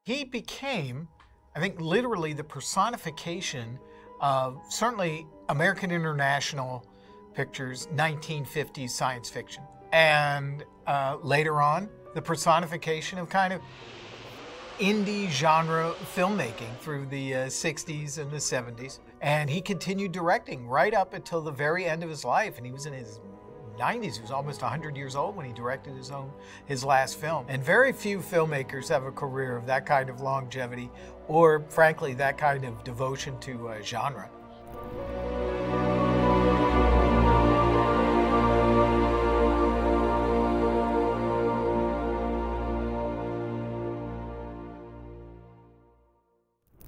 He became, I think, literally the personification of certainly American International Pictures 1950s science fiction. And later on, the personification of kind of indie genre filmmaking through the 60s and the 70s. And he continued directing right up until the very end of his life. And he was in his 90s. He was almost 100 years old when he directed his last film. And very few filmmakers have a career of that kind of longevity or, frankly, that kind of devotion to genre.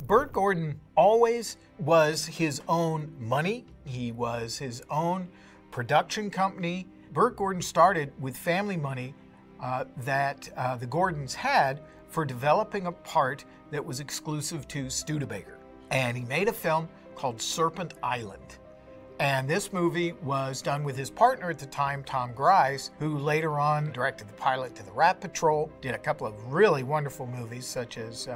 Burt Gordon always was his own money. He was his own production company. Burt Gordon started with family money that the Gordons had for developing a part that was exclusive to Studebaker. And he made a film called Serpent Island. And this movie was done with his partner at the time, Tom Grise, who later on directed the pilot to the Rat Patrol, did a couple of really wonderful movies such as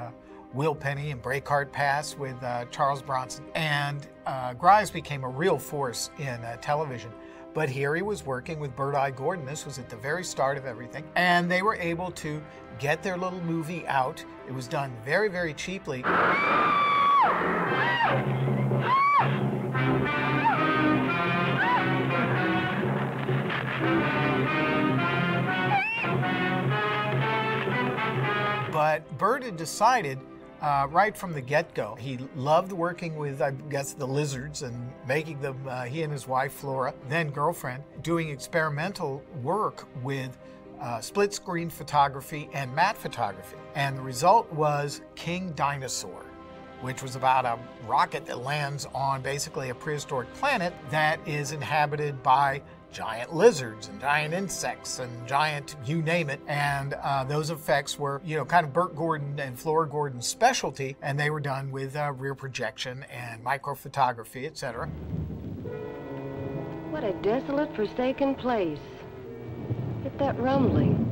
Will Penny and Breakheart Pass with Charles Bronson. And Grise became a real force in television. But here he was working with Burt I. Gordon. This was at the very start of everything. And they were able to get their little movie out. It was done very, very cheaply. But Burt had decided right from the get-go, he loved working with, I guess, the lizards and making them, he and his wife, Flora, then girlfriend, doing experimental work with split-screen photography and matte photography. And the result was King Dinosaur, which was about a rocket that lands on basically a prehistoric planet that is inhabited by giant lizards and giant insects and giant you name it. And those effects were, kind of Burt Gordon and Flora Gordon's specialty, and they were done with rear projection and microphotography, etc. What a desolate, forsaken place. Get that rumbling.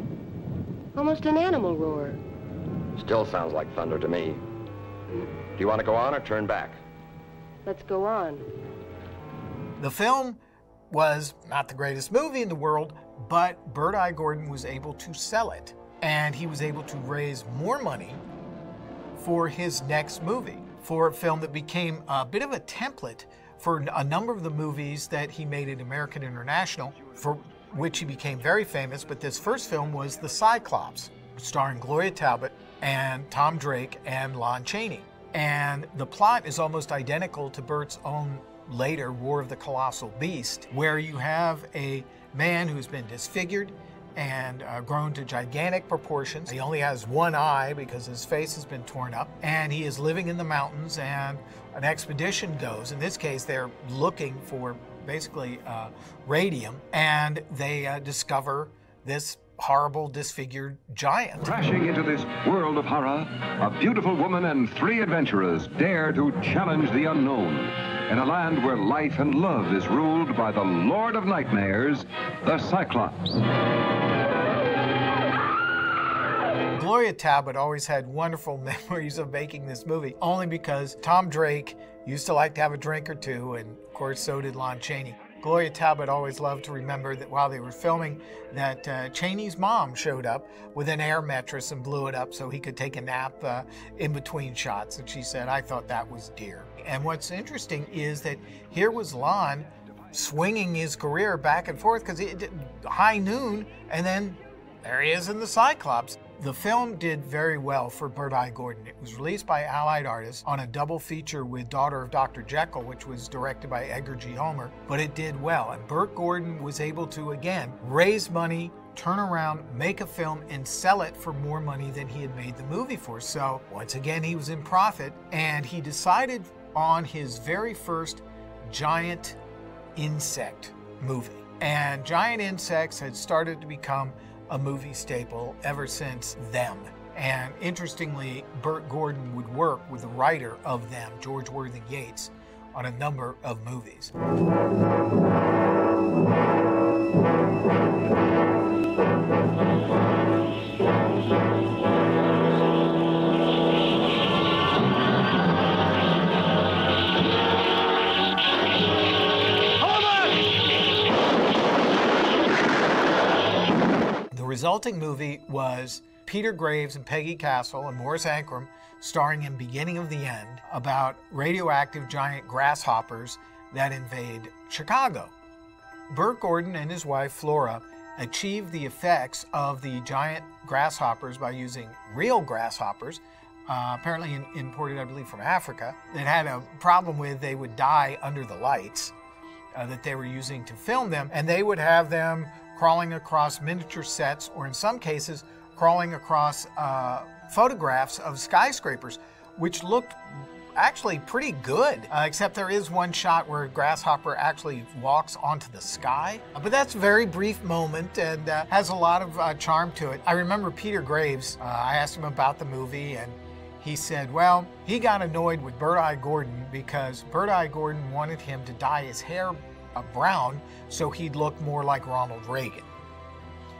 Almost an animal roar. Still sounds like thunder to me. Do you want to go on or turn back? Let's go on. The film was not the greatest movie in the world, but Burt I. Gordon was able to sell it. And he was able to raise more money for his next movie, for a film that became a bit of a template for a number of the movies that he made at American International, for which he became very famous. But this first film was The Cyclops, starring Gloria Talbot and Tom Drake and Lon Chaney. And the plot is almost identical to Burt's own later War of the Colossal Beast, where you have a man who's been disfigured and grown to gigantic proportions. He only has one eye because his face has been torn up, and he is living in the mountains, and an expedition goes. In this case, they're looking for basically radium, and they discover this horrible, disfigured giant. Crashing into this world of horror, a beautiful woman and 3 adventurers dare to challenge the unknown in a land where life and love is ruled by the Lord of Nightmares, the Cyclops. Gloria Talbot always had wonderful memories of making this movie, only because Tom Drake used to like to have a drink or two, and of course so did Lon Chaney. Gloria Talbot always loved to remember that while they were filming, that Chaney's mom showed up with an air mattress and blew it up so he could take a nap in between shots. And she said, "I thought that was dear." And what's interesting is that here was Lon swinging his career back and forth because it high noon, and then there he is in The Cyclops. The film did very well for Burt I. Gordon. It was released by Allied Artists on a double feature with Daughter of Dr. Jekyll, which was directed by Edgar G. Homer, but it did well. And Burt Gordon was able to, again, raise money, turn around, make a film, and sell it for more money than he had made the movie for. So, once again, he was in profit, and he decided on his very first giant insect movie. And giant insects had started to become a movie staple ever since Them. And interestingly, Burt Gordon would work with the writer of Them, George Worthing Yates, on a number of movies. resulting movie was Peter Graves and Peggy Castle and Morris Ankrum starring in Beginning of the End about radioactive giant grasshoppers that invade Chicago. Burt Gordon and his wife Flora achieved the effects of the giant grasshoppers by using real grasshoppers, apparently imported, I believe, from Africa, that had a problem with they would die under the lights that they were using to film them, and they would have them crawling across miniature sets, or in some cases, crawling across photographs of skyscrapers, which looked actually pretty good, except there is one shot where a grasshopper actually walks onto the sky. But that's a very brief moment and has a lot of charm to it. I remember Peter Graves, I asked him about the movie, and he said, well, he got annoyed with Bert-I Gordon because Bert-I Gordon wanted him to dye his hair brown so he'd look more like Ronald Reagan.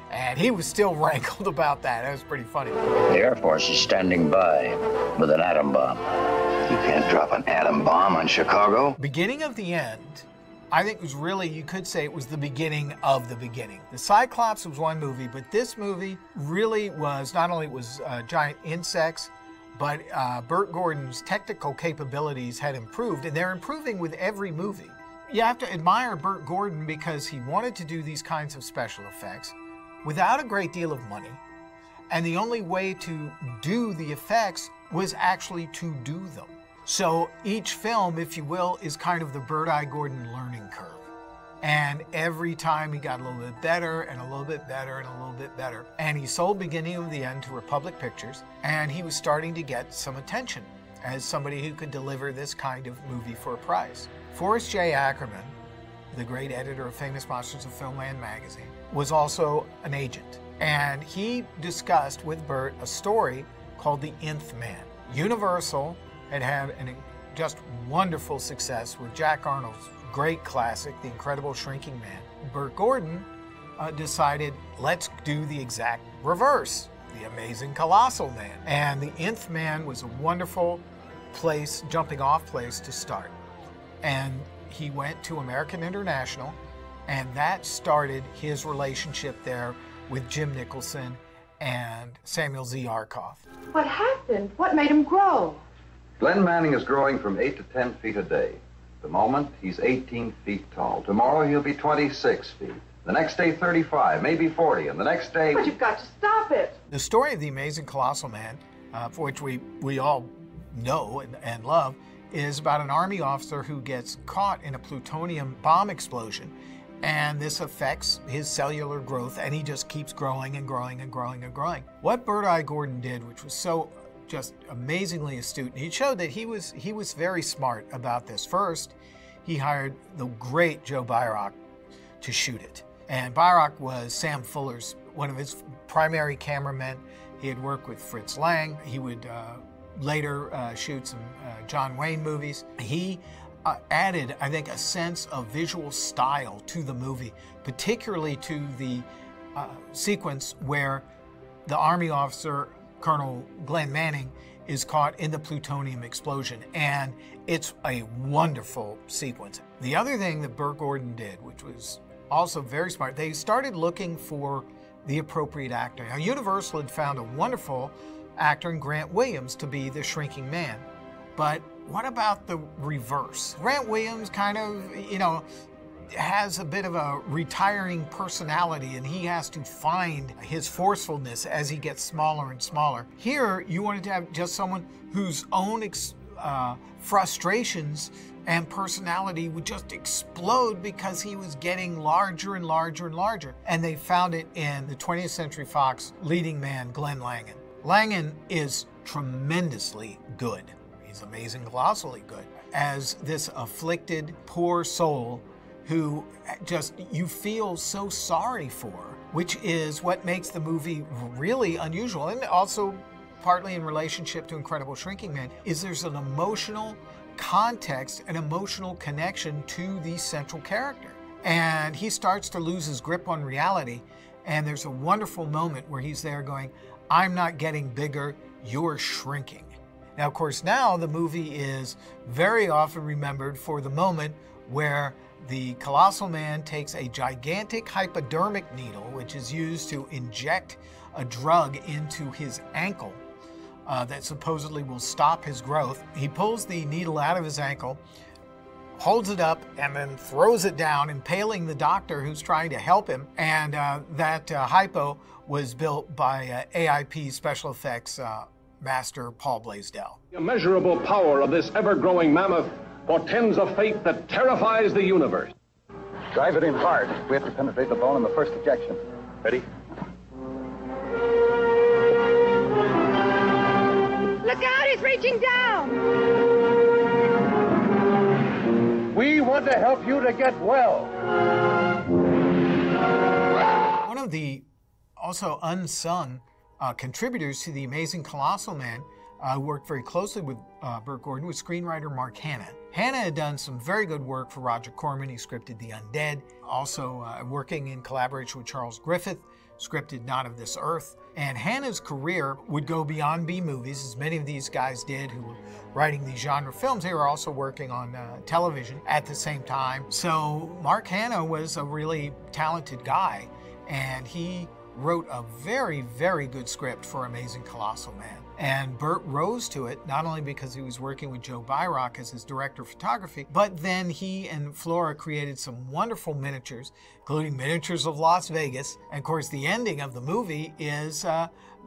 And he was still rankled about that. That was pretty funny. The Air Force is standing by with an atom bomb. You can't drop an atom bomb on Chicago. Beginning of the End, I think was really, you could say it was the beginning of the beginning. The Cyclops was one movie, but this movie really was, not only was giant insects, but Burt Gordon's technical capabilities had improved, and they're improving with every movie. You have to admire Burt Gordon because he wanted to do these kinds of special effects without a great deal of money, and the only way to do the effects was actually to do them. So each film, if you will, is kind of the Bert-I Gordon learning curve. And every time he got a little bit better and a little bit better and a little bit better. And he sold Beginning of the End to Republic Pictures, and he was starting to get some attention as somebody who could deliver this kind of movie for a price. Forrest J. Ackerman, the great editor of Famous Monsters of Filmland magazine, was also an agent. And he discussed with Burt a story called The Nth Man. Universal had had a just wonderful success with Jack Arnold's great classic, The Incredible Shrinking Man. Burt Gordon decided, let's do the exact reverse, The Amazing Colossal Man. And The Nth Man was a wonderful place, jumping off place to start. And he went to American International, and that started his relationship there with Jim Nicholson and Samuel Z. Arkoff. What happened? What made him grow? Glenn Manning is growing from 8 to 10 feet a day. At the moment, he's 18 feet tall. Tomorrow, he'll be 26 feet. The next day, 35, maybe 40, and the next day... But you've got to stop it. The story of The Amazing Colossal Man, for which we all know and love, is about an Army officer who gets caught in a plutonium bomb explosion. And this affects his cellular growth, and he just keeps growing and growing and growing and growing. What Bert-I Gordon did, which was so just amazingly astute, and he showed that he was very smart about this. First, he hired the great Joe Bierock to shoot it. And Bierock was Sam Fuller's, one of his primary cameramen. He had worked with Fritz Lang. He would later shoot some John Wayne movies. He added, I think, a sense of visual style to the movie, particularly to the sequence where the Army officer, Colonel Glenn Manning, is caught in the plutonium explosion, and it's a wonderful sequence. The other thing that Burt Gordon did, which was also very smart, they started looking for the appropriate actor. Now, Universal had found a wonderful actor in Grant Williams to be the Shrinking Man, but what about the reverse? Grant Williams kind of, has a bit of a retiring personality, and he has to find his forcefulness as he gets smaller and smaller. Here, you wanted to have just someone whose own frustrations and personality would just explode because he was getting larger and larger and larger. And they found it in the 20th Century Fox leading man, Glenn Langan. Langan is tremendously good. He's amazing, colossally good. As this afflicted, poor soul who just you feel so sorry for, which is what makes the movie really unusual, and also partly in relationship to Incredible Shrinking Man, is there's an emotional context, an emotional connection to the central character. And he starts to lose his grip on reality, and there's a wonderful moment where he's there going, I'm not getting bigger, you're shrinking. Now, of course, now the movie is very often remembered for the moment where the Colossal Man takes a gigantic hypodermic needle, which is used to inject a drug into his ankle that supposedly will stop his growth. He pulls the needle out of his ankle, holds it up, and then throws it down, impaling the doctor who's trying to help him. And that hypo was built by AIP special effects master Paul Blaisdell. The immeasurable power of this ever-growing mammoth portends a fate that terrifies the universe. Drive it in hard. We have to penetrate the bone in the first ejection. Ready? Look out, he's reaching down! We want to help you to get well. One of the also unsung contributors to The Amazing Colossal Man, who worked very closely with Burt Gordon, was screenwriter Mark Hanna. Hanna had done some very good work for Roger Corman. He scripted The Undead, also working in collaboration with Charles Griffith, scripted Not of This Earth. And Hanna's career would go beyond B-movies, as many of these guys did who were writing these genre films. They were also working on television at the same time. So Mark Hanna was a really talented guy, and he wrote a very, very good script for Amazing Colossal Man. And Burt rose to it, not only because he was working with Joe Byrock as his director of photography, but then he and Flora created some wonderful miniatures, including miniatures of Las Vegas. And of course, the ending of the movie is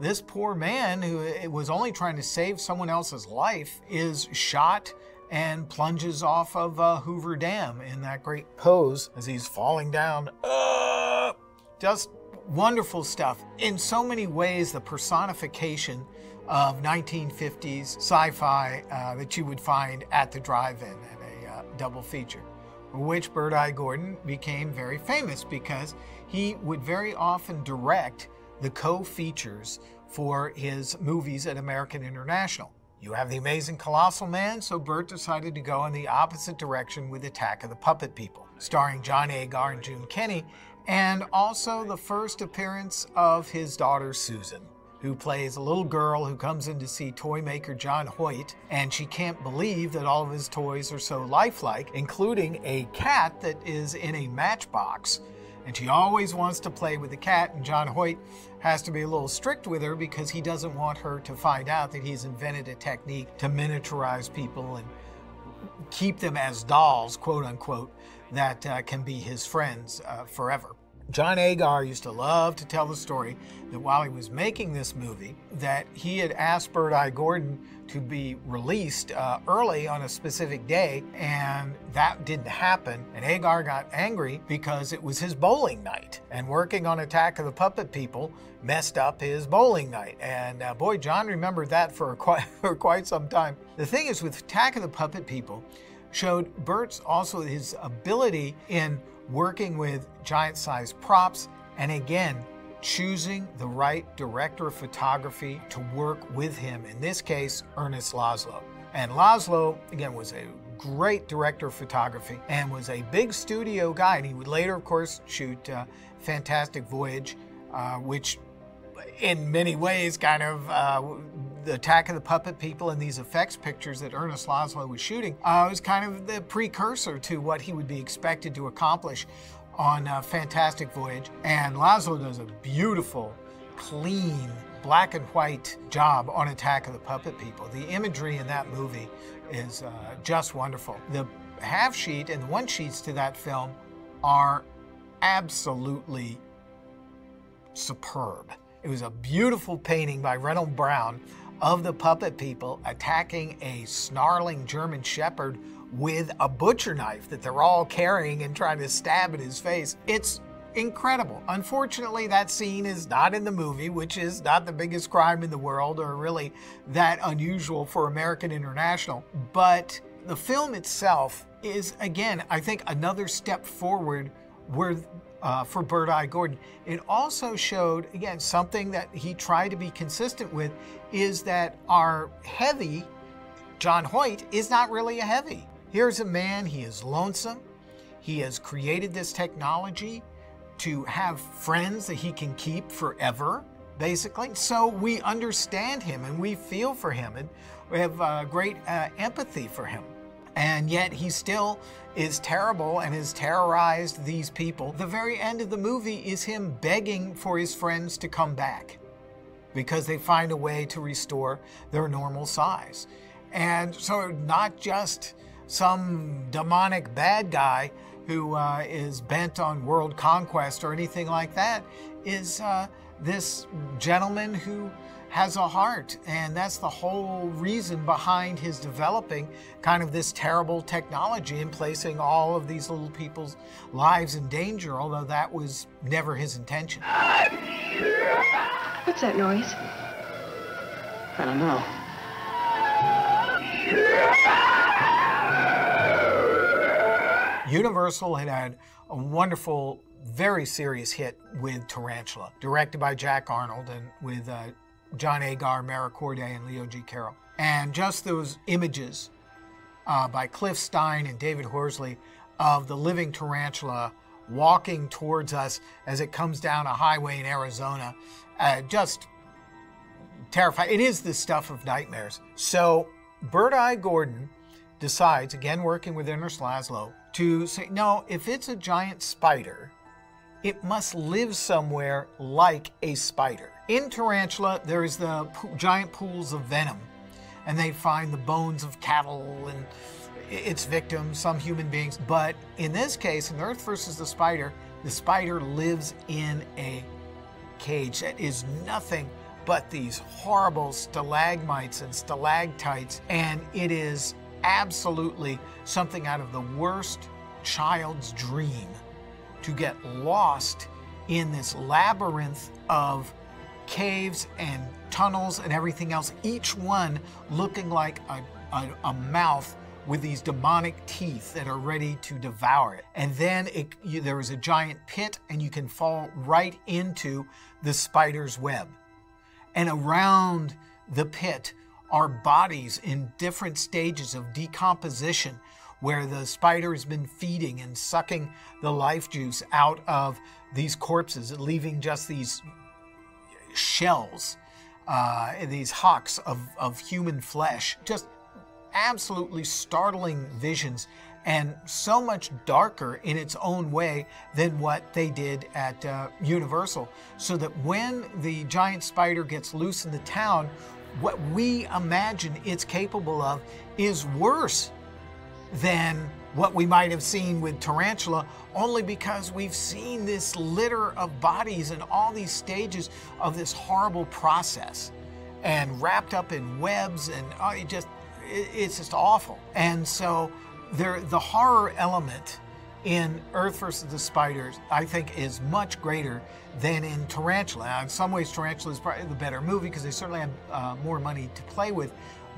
this poor man who was only trying to save someone else's life is shot and plunges off of Hoover Dam in that great pose as he's falling down. Just wonderful stuff. In so many ways, the personification of 1950s sci-fi that you would find at the drive-in in a double feature, for which Bird-Eye Gordon became very famous because he would very often direct the co-features for his movies at American International. You have The Amazing Colossal Man, so Burt decided to go in the opposite direction with Attack of the Puppet People, starring John Agar and June Kenny, and also the first appearance of his daughter Susan, who plays a little girl who comes in to see toy maker John Hoyt, and she can't believe that all of his toys are so lifelike, including a cat that is in a matchbox. And she always wants to play with the cat, and John Hoyt has to be a little strict with her because he doesn't want her to find out that he's invented a technique to miniaturize people and keep them as dolls, quote unquote, that can be his friends forever. John Agar used to love to tell the story that while he was making this movie, that he had asked Bird-Eye Gordon to be released early on a specific day, and that didn't happen. And Agar got angry because it was his bowling night, and working on Attack of the Puppet People messed up his bowling night. And boy, John remembered that for quite some time. The thing is, with Attack of the Puppet People, showed Burt's also his ability in working with giant-sized props, and again, choosing the right director of photography to work with him, in this case, Ernest Laszlo. And Laszlo, again, was a great director of photography and was a big studio guy, and he would later, of course, shoot Fantastic Voyage, which in many ways kind of the Attack of the Puppet People and these effects pictures that Ernest Laszlo was shooting was kind of the precursor to what he would be expected to accomplish on Fantastic Voyage. And Laszlo does a beautiful, clean, black and white job on Attack of the Puppet People. The imagery in that movie is just wonderful. The half sheet and the one sheets to that film are absolutely superb. It was a beautiful painting by Reynold Brown of the Puppet People attacking a snarling German Shepherd with a butcher knife that they're all carrying and trying to stab at his face. It's incredible. Unfortunately, that scene is not in the movie, which is not the biggest crime in the world or really that unusual for American International. But the film itself is, again, I think another step forward for Bird-Eye Gordon. It also showed, again, something that he tried to be consistent with, is that our heavy, John Hoyt, is not really a heavy. Here's a man, he is lonesome. He has created this technology to have friends that he can keep forever, basically. So we understand him and we feel for him and we have great empathy for him. And yet he still is terrible and has terrorized these people. The very end of the movie is him begging for his friends to come back because they find a way to restore their normal size. And so not just some demonic bad guy who is bent on world conquest or anything like that, is this gentleman who has a heart. And that's the whole reason behind his developing kind of this terrible technology and placing all of these little people's lives in danger, although that was never his intention. What's that noise? I don't know. Universal had a wonderful, very serious hit with Tarantula, directed by Jack Arnold and with John Agar, Mara Corday, and Leo G. Carroll. And just those images by Cliff Stein and David Horsley of the living tarantula walking towards us as it comes down a highway in Arizona, just terrifying. It is the stuff of nightmares. So Bird-Eye Gordon decides, again working with Innes Laszlo, to say, no, if it's a giant spider, it must live somewhere like a spider. In Tarantula, there is the giant pools of venom, and they find the bones of cattle and its victims, some human beings. But in this case, in Earth versus the spider lives in a cage that is nothing but these horrible stalagmites and stalactites, and it is absolutely something out of the worst child's dream to get lost in this labyrinth of caves and tunnels and everything else, each one looking like a mouth with these demonic teeth that are ready to devour it. And then there is a giant pit, and you can fall right into the spider's web. And around the pit are bodies in different stages of decomposition, where the spider has been feeding and sucking the life juice out of these corpses, leaving just these shells, these husks of human flesh. Just absolutely startling visions, and so much darker in its own way than what they did at Universal. So that when the giant spider gets loose in the town, what we imagine it's capable of is worse than what we might have seen with Tarantula, only because we've seen this litter of bodies in all these stages of this horrible process and wrapped up in webs, and it's just awful. And so the horror element in Earth versus the Spiders, I think, is much greater than in Tarantula. Now, in some ways, Tarantula is probably the better movie because they certainly have more money to play with.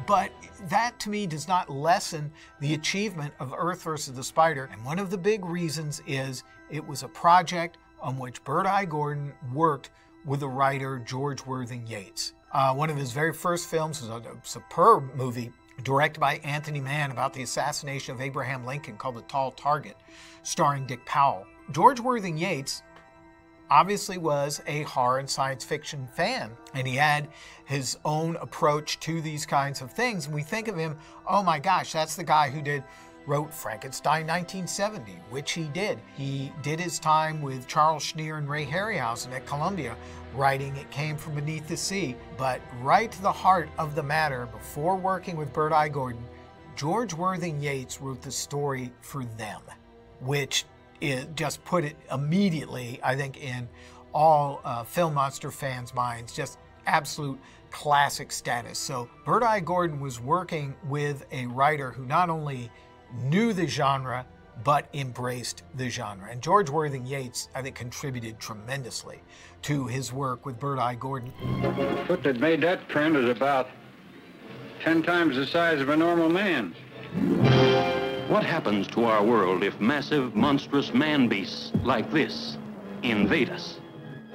But that, to me, does not lessen the achievement of Earth versus the Spider. And one of the big reasons is it was a project on which Bird-Eye Gordon worked with the writer George Worthing Yates. One of his very first films was a superb movie directed by Anthony Mann about the assassination of Abraham Lincoln called The Tall Target, starring Dick Powell. George Worthing Yates obviously was a horror and science fiction fan, and he had his own approach to these kinds of things. And we think of him, oh my gosh, that's the guy who wrote Frankenstein 1970, which he did. He did his time with Charles Schneer and Ray Harryhausen at Columbia, writing It Came From Beneath the Sea. But right to the heart of the matter, before working with Bird-Eye Gordon, George Worthing Yates wrote the story for them, which just put it immediately, I think, in all Film Monster fans' minds, just absolute classic status. So Bird-Eye Gordon was working with a writer who not only knew the genre, but embraced the genre. And George Worthing Yates, I think, contributed tremendously to his work with Bird-Eye Gordon. The foot that made that print is about 10 times the size of a normal man's. What happens to our world if massive, monstrous man-beasts like this invade us?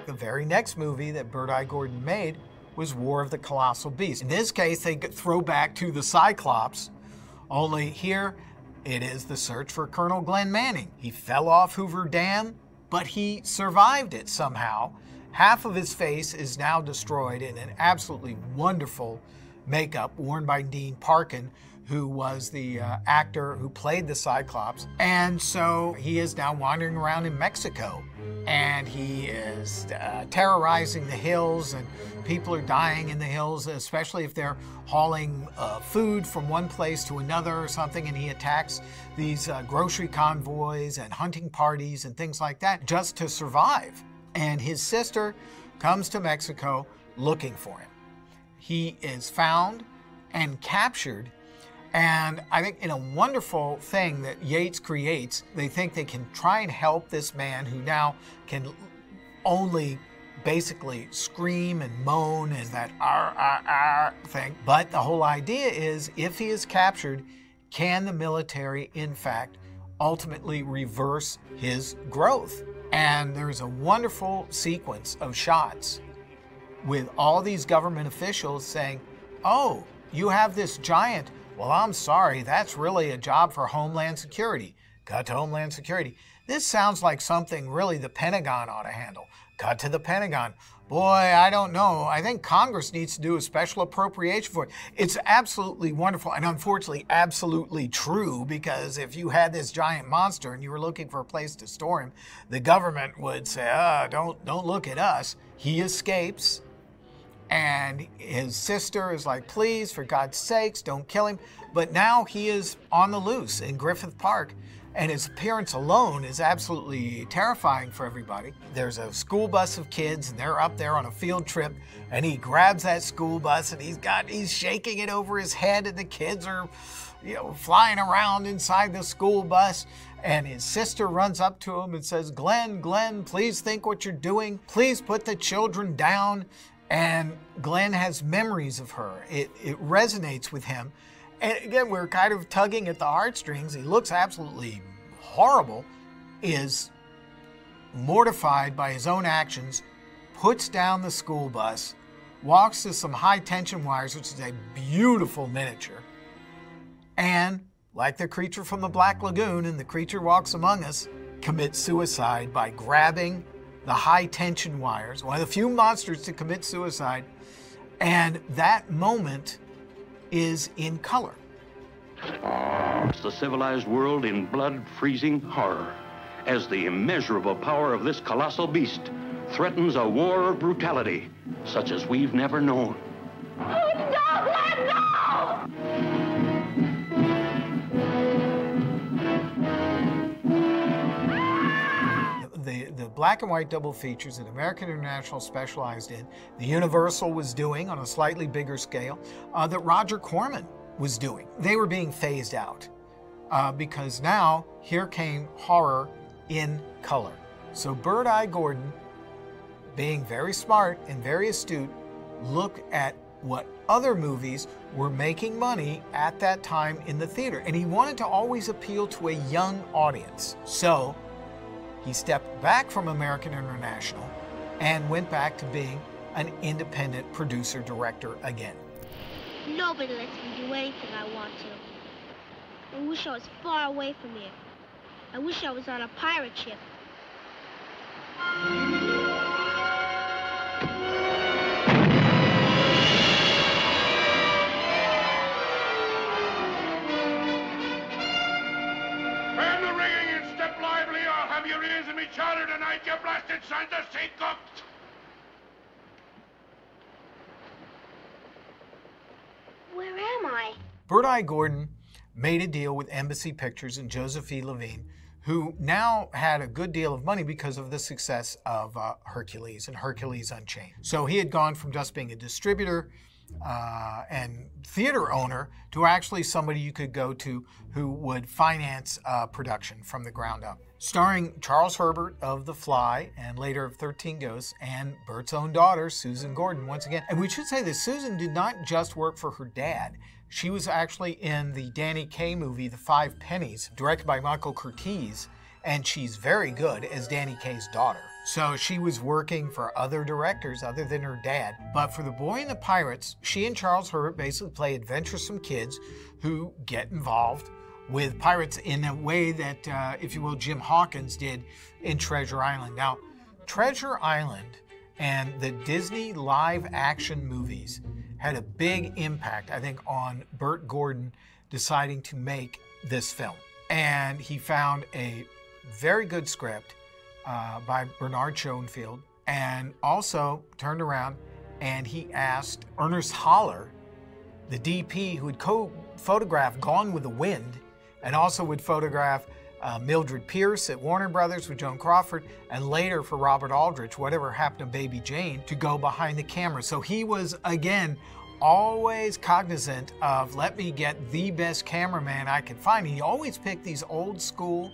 The very next movie that Bird-Eye Gordon made was War of the Colossal Beast. In this case, they throw back to the Cyclops, only here it is the search for Colonel Glenn Manning. He fell off Hoover Dam, but he survived it somehow. Half of his face is now destroyed in an absolutely wonderful makeup worn by Dean Parkin, who was the actor who played the Cyclops. And so he is now wandering around in Mexico, and he is terrorizing the hills, and people are dying in the hills, especially if they're hauling food from one place to another or something, and he attacks these grocery convoys and hunting parties and things like that just to survive. And his sister comes to Mexico looking for him. He is found and captured. And I think in a wonderful thing that Yates creates, they think they can try and help this man who now can only basically scream and moan and that thing. But the whole idea is, if he is captured, can the military, in fact, ultimately reverse his growth? And there's a wonderful sequence of shots with all these government officials saying, oh, you have this giant. Well, I'm sorry, that's really a job for Homeland Security. Cut to Homeland Security. This sounds like something really the Pentagon ought to handle. Cut to the Pentagon. Boy, I don't know. I think Congress needs to do a special appropriation for it. It's absolutely wonderful and unfortunately absolutely true, because if you had this giant monster and you were looking for a place to store him, the government would say, don't look at us. He escapes. And his sister is like, please, for God's sakes, don't kill him. But now he is on the loose in Griffith Park, and his appearance alone is absolutely terrifying for everybody. There's a school bus of kids, and they're up there on a field trip, and he grabs that school bus, and he's shaking it over his head, and the kids are, flying around inside the school bus. And his sister runs up to him and says, Glenn, please think what you're doing. Please put the children down. And Glenn has memories of her. It resonates with him. And again, we're kind of tugging at the heartstrings. He looks absolutely horrible, is mortified by his own actions, puts down the school bus, walks to some high tension wires, which is a beautiful miniature, and like the creature from the Black Lagoon in The Creature Walks Among Us, commits suicide by grabbing the high tension wires, one of the few monsters to commit suicide, and that moment is in color. It's the civilized world in blood-freezing horror as the immeasurable power of this colossal beast threatens a war of brutality such as we've never known. Oh, no, Glenn, no! The black and white double features that American International specialized in, the Universal was doing on a slightly bigger scale, that Roger Corman was doing. They were being phased out because now here came horror in color. So Bird-Eye Gordon, being very smart and very astute, looked at what other movies were making money at that time in the theater. And he wanted to always appeal to a young audience. So he stepped back from American International and went back to being an independent producer-director again. Nobody lets me do anything I want to. I wish I was far away from here. I wish I was on a pirate ship. Bend the rigging and step lively. I'll have your ears in me chowder tonight, you blasted sons of sea cooks! Where am I? Bird-Eye Gordon made a deal with Embassy Pictures and Joseph E. Levine, who now had a good deal of money because of the success of Hercules and Hercules Unchained. So he had gone from just being a distributor and theater owner to actually somebody you could go to who would finance production from the ground up. Starring Charles Herbert of The Fly and later of 13 Ghosts, and Bert's own daughter, Susan Gordon, once again. And we should say that Susan did not just work for her dad. She was actually in the Danny Kaye movie, The Five Pennies, directed by Michael Curtiz, and she's very good as Danny Kaye's daughter. So she was working for other directors other than her dad. But for The Boy and the Pirates, she and Charles Herbert basically play adventuresome kids who get involved with pirates in a way that, if you will, Jim Hawkins did in Treasure Island. Now, Treasure Island and the Disney live action movies had a big impact, I think, on Burt Gordon deciding to make this film. And he found a very good script by Bernard Schoenfeld, and also turned around and he asked Ernest Haller, the DP who would photograph Gone with the Wind, and also would photograph Mildred Pierce at Warner Brothers with Joan Crawford, and later for Robert Aldrich, Whatever Happened to Baby Jane, to go behind the camera. So he was, again, always cognizant of, let me get the best cameraman I can find. He always picked these old school,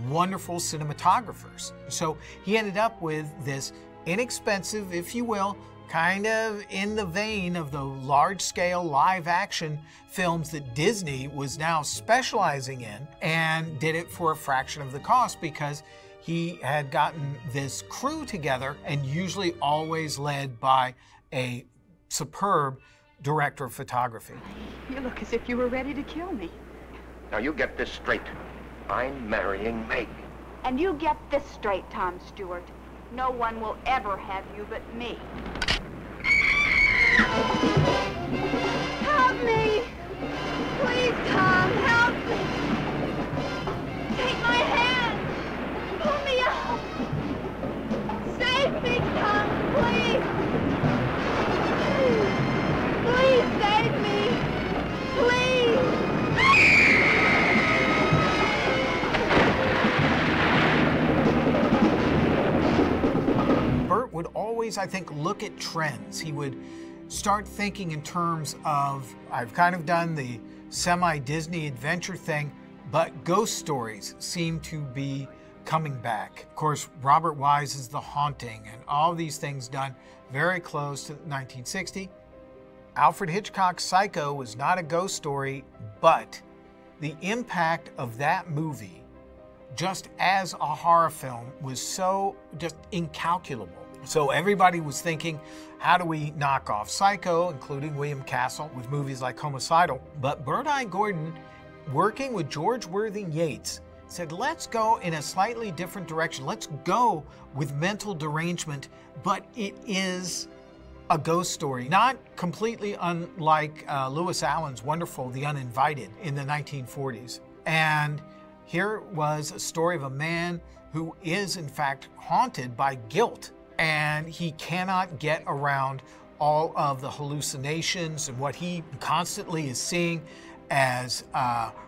wonderful cinematographers. So he ended up with this inexpensive, if you will, kind of in the vein of the large-scale live-action films that Disney was now specializing in, and did it for a fraction of the cost because he had gotten this crew together, and usually always led by a superb director of photography. You look as if you were ready to kill me. Now you get this straight. I'm marrying Meg. And you get this straight, Tom Stewart. No one will ever have you but me. Help me! Please, Tom, help me! Take my hand! Pull me out! Save me, Tom, please! Please save me! Please! Burt would always, I think, look at trends. He would start thinking in terms of, I've kind of done the semi-Disney adventure thing, but ghost stories seem to be coming back. Of course, Robert Wise's The Haunting and all these things done very close to 1960. Alfred Hitchcock's Psycho was not a ghost story, but the impact of that movie, just as a horror film, was so just incalculable. So everybody was thinking, how do we knock off Psycho, including William Castle, with movies like Homicidal? But Bert-I Gordon, working with George Worthing Yates, said, let's go in a slightly different direction. Let's go with mental derangement, but it is a ghost story. Not completely unlike Lewis Allen's wonderful The Uninvited in the 1940s. And here was a story of a man who is, in fact, haunted by guilt. And he cannot get around all of the hallucinations and what he constantly is seeing as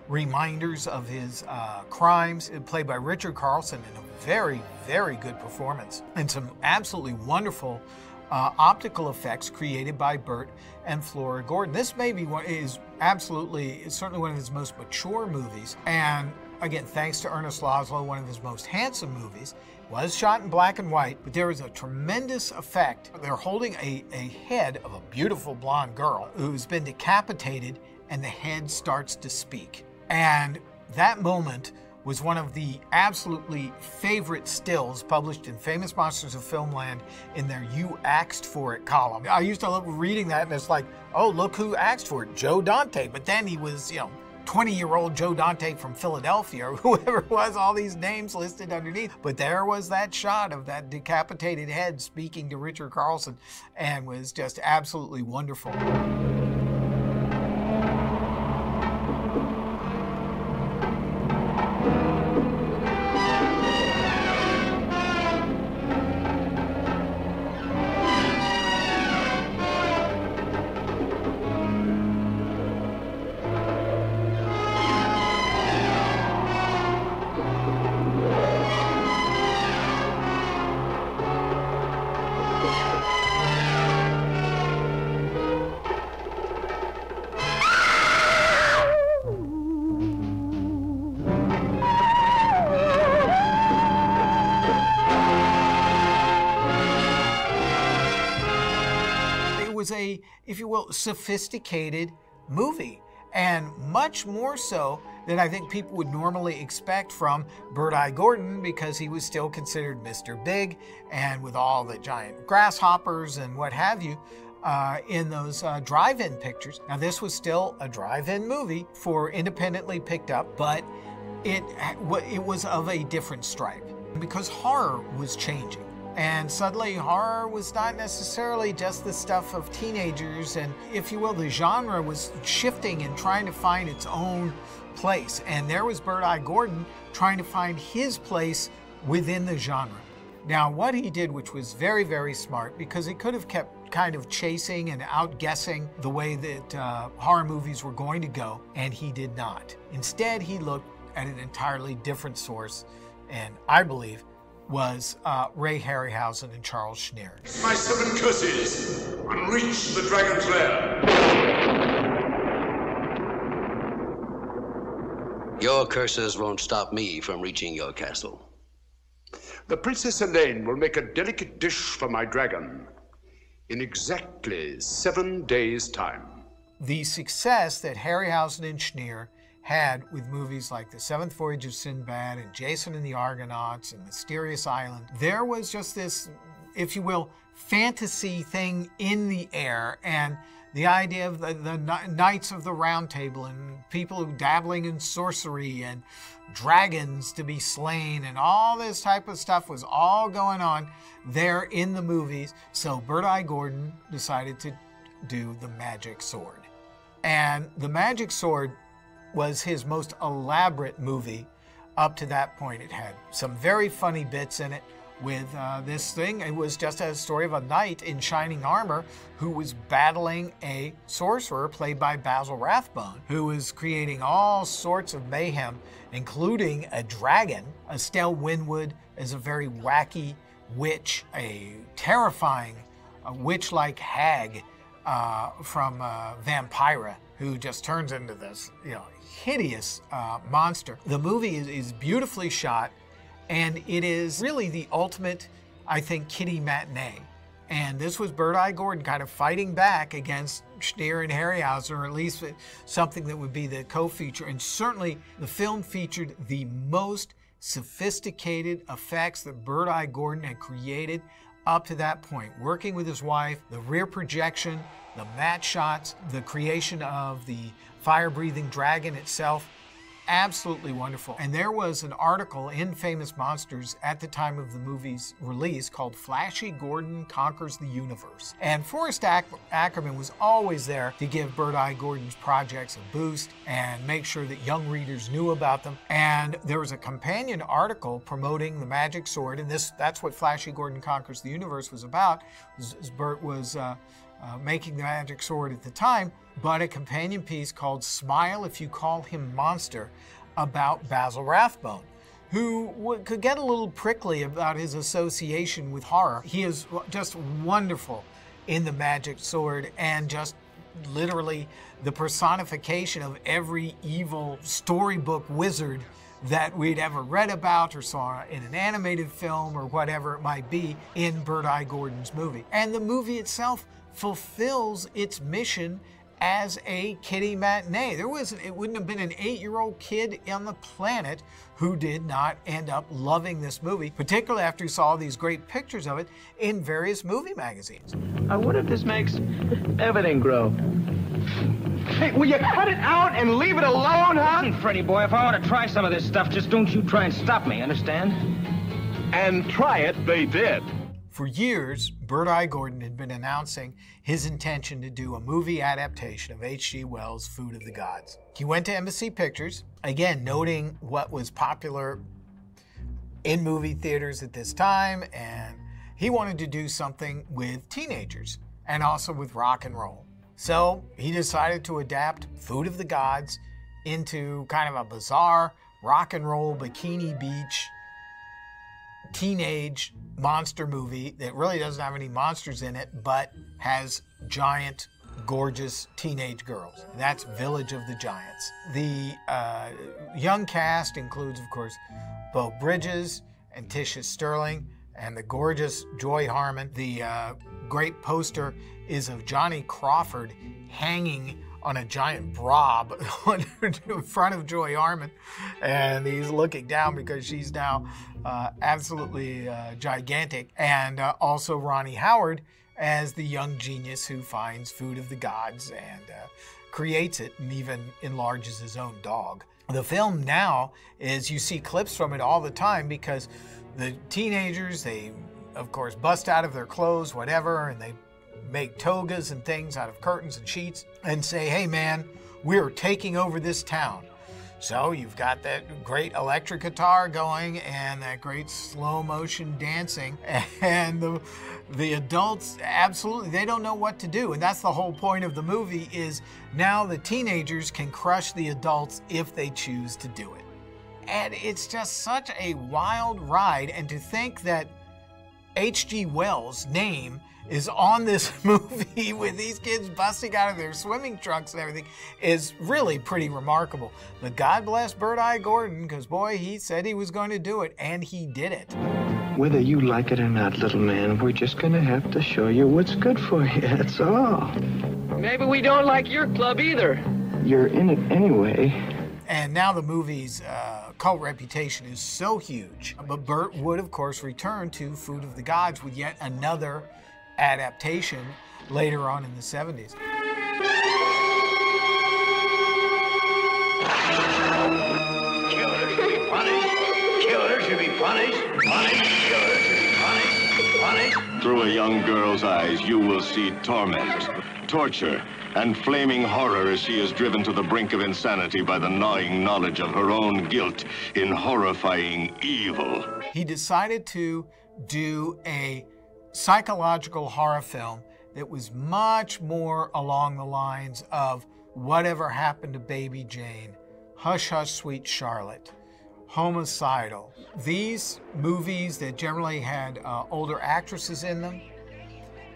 reminders of his crimes. Played by Richard Carlson in a very, very good performance. And some absolutely wonderful optical effects created by Burt and Flora Gordon. This maybe is certainly one of his most mature movies. And again, thanks to Ernest Laszlo, one of his most handsome movies. Was shot in black and white, but there is a tremendous effect. They're holding a head of a beautiful blonde girl who's been decapitated, and the head starts to speak. And that moment was one of the absolutely favorite stills published in Famous Monsters of Filmland in their You Axed For It column. I used to love reading that, and it's like, oh, look who axed for it, Joe Dante. But then he was, 20-year-old Joe Dante from Philadelphia, or whoever it was, all these names listed underneath. But there was that shot of that decapitated head speaking to Richard Carlson, and was just absolutely wonderful. Was a, if you will, sophisticated movie, and much more so than I think people would normally expect from Bert-I Gordon, because he was still considered Mr. Big, and with all the giant grasshoppers and what have you in those drive-in pictures. Now, this was still a drive-in movie for independently picked up, but it was of a different stripe, because horror was changing. And suddenly horror was not necessarily just the stuff of teenagers, and if you will, the genre was shifting and trying to find its own place. And there was Bird-Eye Gordon trying to find his place within the genre. Now, what he did, which was very, very smart, because he could have kept kind of chasing and outguessing the way that horror movies were going to go, and he did not. Instead, he looked at an entirely different source, and I believe was Ray Harryhausen and Charles Schneer. My 7 curses, unreach the dragon's lair. Your curses won't stop me from reaching your castle. The Princess Elaine will make a delicate dish for my dragon in exactly 7 days' time. The success that Harryhausen and Schneer had with movies like The Seventh Voyage of Sinbad and Jason and the Argonauts and Mysterious Island, there was just this, if you will, fantasy thing in the air, and the idea of the Knights of the Round Table and people who dabbling in sorcery and dragons to be slain and all this type of stuff was all going on there in the movies. So Bird-Eye Gordon decided to do The Magic Sword. And The Magic Sword was his most elaborate movie up to that point. It had some very funny bits in it with this thing. It was just a story of a knight in shining armor who was battling a sorcerer played by Basil Rathbone, who was creating all sorts of mayhem, including a dragon. Estelle Winwood is a very wacky witch, a terrifying witch-like hag from Vampira, who just turns into this, hideous monster. The movie is beautifully shot, and it is really the ultimate, I think, kiddie matinee. And this was Bird-Eye Gordon kind of fighting back against Schneer and Harryhausen, or at least something that would be the co-feature. And certainly the film featured the most sophisticated effects that Bird-Eye Gordon had created up to that point, working with his wife, the rear projection, the matte shots, the creation of the fire-breathing dragon itself. Absolutely wonderful. And there was an article in Famous Monsters at the time of the movie's release called Flashy Gordon Conquers the Universe. And Forrest Ackerman was always there to give Bird-Eye Gordon's projects a boost and make sure that young readers knew about them. And there was a companion article promoting The Magic Sword, and that's what Flashy Gordon Conquers the Universe was about. Burt was making The Magic Sword at the time, but a companion piece called Smile If You Call Him Monster about Basil Rathbone, who could get a little prickly about his association with horror. He is just wonderful in The Magic Sword, and just literally the personification of every evil storybook wizard that we'd ever read about or saw in an animated film or whatever it might be in Bird-Eye Gordon's movie. And the movie itself fulfills its mission as a kiddie matinee. It wouldn't have been an 8-year-old kid on the planet who did not end up loving this movie, particularly after he saw these great pictures of it in various movie magazines. I wonder if this makes everything grow. Hey, will you cut it out and leave it alone, huh? Listen, Freddie boy, if I want to try some of this stuff, just don't you try and stop me, understand? And try it they did. For years, Bird-Eye Gordon had been announcing his intention to do a movie adaptation of H.G. Wells' Food of the Gods. He went to Embassy Pictures, again noting what was popular in movie theaters at this time, and he wanted to do something with teenagers and also with rock and roll. So he decided to adapt Food of the Gods into kind of a bizarre rock and roll Bikini Beach teenage monster movie that really doesn't have any monsters in it, but has giant, gorgeous teenage girls. And that's Village of the Giants. The young cast includes, of course, Beau Bridges and Tisha Sterling and the gorgeous Joy Harmon. The great poster is of Johnny Crawford hanging on a giant blob in front of Joy Harmon, and he's looking down because she's now absolutely gigantic, and also Ronnie Howard as the young genius who finds Food of the Gods and creates it and even enlarges his own dog. The film now is, you see clips from it all the time because the teenagers, they of course, bust out of their clothes, whatever, and they make togas and things out of curtains and sheets and say, hey man, we're taking over this town. So you've got that great electric guitar going and that great slow motion dancing, and the adults, absolutely, they don't know what to do. And that's the whole point of the movie, is now the teenagers can crush the adults if they choose to do it. And it's just such a wild ride. And to think that H.G. Wells' name is on this movie with these kids busting out of their swimming trunks and everything is really pretty remarkable. But God bless Bird-Eye Gordon, because boy, he said he was going to do it, and he did it. Whether you like it or not, little man, we're just gonna have to show you what's good for you, that's all. Maybe we don't like your club either. You're in it anyway. And now the movie's cult reputation is so huge. But Burt would, of course, return to Food of the Gods with yet another adaptation later on in the 70s. Killers should be punished. Killers should be punished. Punished. Killers should be punished. Punished. Through a young girl's eyes, you will see torment, torture, and flaming horror as she is driven to the brink of insanity by the gnawing knowledge of her own guilt in horrifying evil. He decided to do a psychological horror film that was much more along the lines of Whatever Happened to Baby Jane, Hush Hush Sweet Charlotte, Homicidal. These movies that generally had older actresses in them,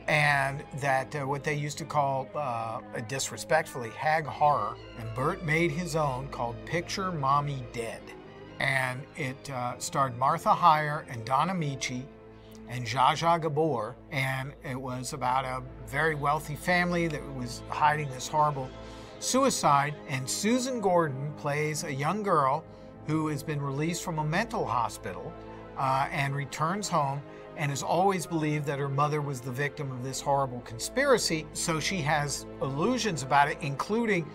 and that what they used to call, disrespectfully, hag horror. And Burt made his own called Picture Mommy Dead. And it starred Martha Heyer and Don Amici and Zsa Zsa Gabor, and it was about a very wealthy family that was hiding this horrible suicide, and Susan Gordon plays a young girl who has been released from a mental hospital and returns home and has always believed that her mother was the victim of this horrible conspiracy. So she has illusions about it, including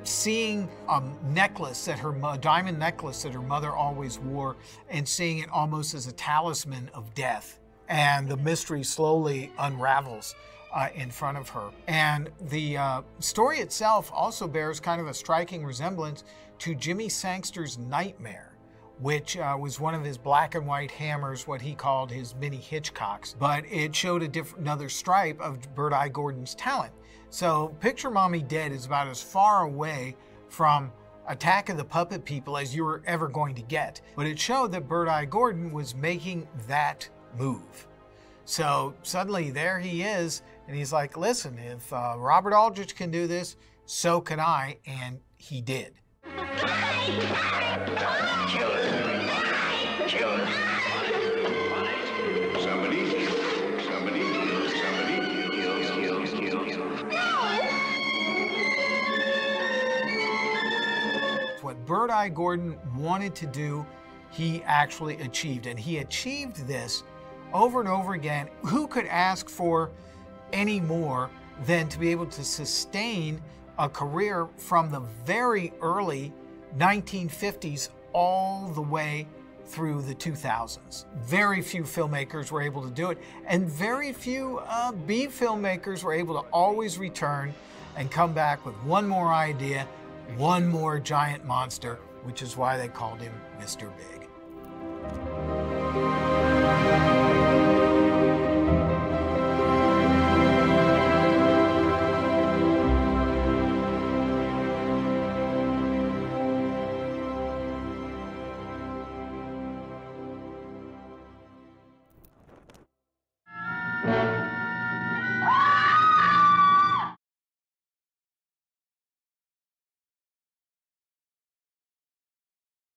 seeing a necklace that a diamond necklace that her mother always wore, and seeing it almost as a talisman of death. And the mystery slowly unravels in front of her. And the story itself also bears kind of a striking resemblance to Jimmy Sangster's Nightmare, which was one of his black and white hammers, what he called his mini Hitchcocks. But it showed another stripe of Bird-Eye Gordon's talent. So Picture Mommy Dead is about as far away from Attack of the Puppet People as you were ever going to get. But it showed that Bird-Eye Gordon was making that move. So suddenly there he is, and he's like, listen, if Robert Aldrich can do this, so can I, and he did. What Bird-Eye Gordon wanted to do, he actually achieved, and he achieved this over and over again. Who could ask for any more than to be able to sustain a career from the very early 1950s all the way through the 2000s? Very few filmmakers were able to do it, and very few B filmmakers were able to always return and come back with one more idea, one more giant monster, which is why they called him Mr. Big.